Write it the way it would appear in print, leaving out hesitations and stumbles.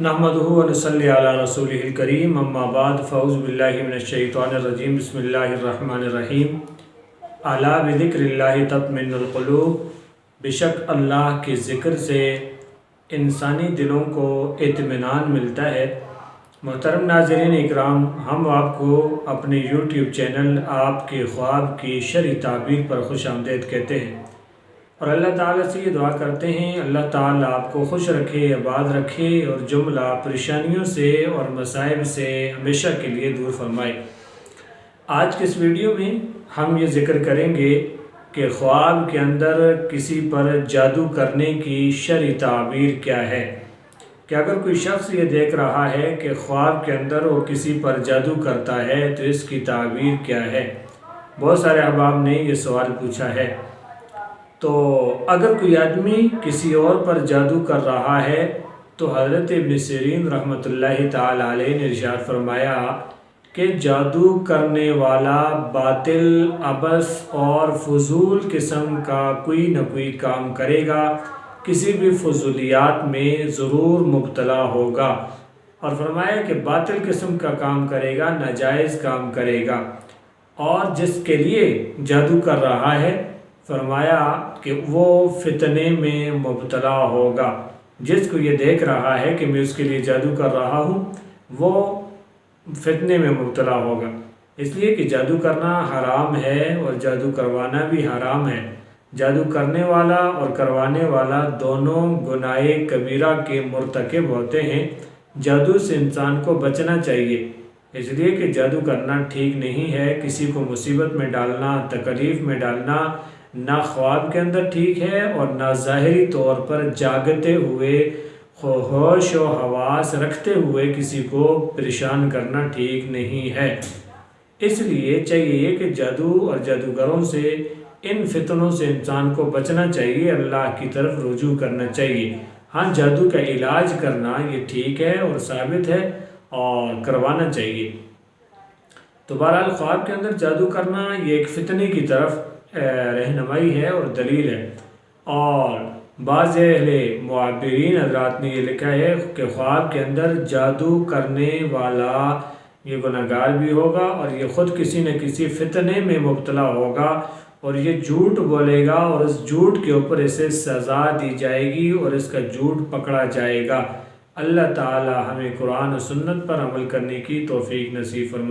नहमदुहु व नसल्ली अला रसूलिहिल करीम अम्मा बाद फ़अऊज़ु बिल्लाहि मिनश्शैतानिर रजीम बिस्मिल्लाहिर्रहमानिर्रहीम। अला बिज़िक्रिल्लाहि तत्मइन्नुल क़ुलूब। बेशक अल्लाह के ज़िक्र से इंसानी दिलों को इत्मीनान मिलता है। मोहतरम नाज़रीन इकराम, हम आपको अपने यूट्यूब चैनल आपके ख्वाब की शरई ताबीर पर खुश आमदीद कहते हैं और अल्लाह ताला से ये दुआ करते हैं अल्लाह ताला आपको खुश रखे, आबाद रखे और जुमला परेशानियों से और मसाइब से हमेशा के लिए दूर फरमाए। आज के इस वीडियो में हम ये ज़िक्र करेंगे कि ख्वाब के अंदर किसी पर जादू करने की शरई ताबीर क्या है। कि अगर कोई शख्स ये देख रहा है कि ख्वाब के अंदर वो किसी पर जादू करता है तो इसकी ताबीर क्या है। बहुत सारे अहबाब ने ये सवाल पूछा है। तो अगर कोई आदमी किसी और पर जादू कर रहा है तो हज़रत इब्न सीरीन रहमतुल्लाहि ताला अलैह ने इरशाद फरमाया कि जादू करने वाला बातिल, अबस और फजूल किस्म का कोई न कोई काम करेगा, किसी भी फजूलियात में ज़रूर मुब्तला होगा। और फरमाया कि बातिल किस्म का काम करेगा, नाजायज़ काम करेगा। और जिसके लिए जादू कर रहा है फरमाया कि वो फितने में मुब्तला होगा। जिसको ये देख रहा है कि मैं उसके लिए जादू कर रहा हूँ वो फितने में मुब्तला होगा। इसलिए कि जादू करना हराम है और जादू करवाना भी हराम है। जादू करने वाला और करवाने वाला दोनों गुनाहे कबीरा के मुर्तकिब होते हैं। जादू से इंसान को बचना चाहिए, इसलिए कि जादू करना ठीक नहीं है। किसी को मुसीबत में डालना, तकलीफ़ में डालना ना ख्वाब के अंदर ठीक है और ना ज़ाहिरी तौर पर जागते हुए होश व हवास रखते हुए किसी को परेशान करना ठीक नहीं है। इसलिए चाहिए कि जादू और जादूगरों से, इन फितनों से इंसान को बचना चाहिए, अल्लाह की तरफ रुजू करना चाहिए। हाँ, जादू का इलाज करना ये ठीक है और साबित है और करवाना चाहिए। तो बहरहाल ख्वाब के अंदर जादू करना ये एक फितने की तरफ रहनुमाई है और दलील है। और बाज़ अहले मुआब्बिरीन हज़रात ने ये लिखा है कि ख्वाब के अंदर जादू करने वाला ये गुनहगार भी होगा और ये ख़ुद किसी न किसी फितने में मुब्तला होगा और ये झूठ बोलेगा और उस झूठ के ऊपर इसे सज़ा दी जाएगी और इसका झूठ पकड़ा जाएगा। अल्लाह ताला हमें कुरान और सुन्नत पर अमल करने की तौफीक नसीब फरमाए।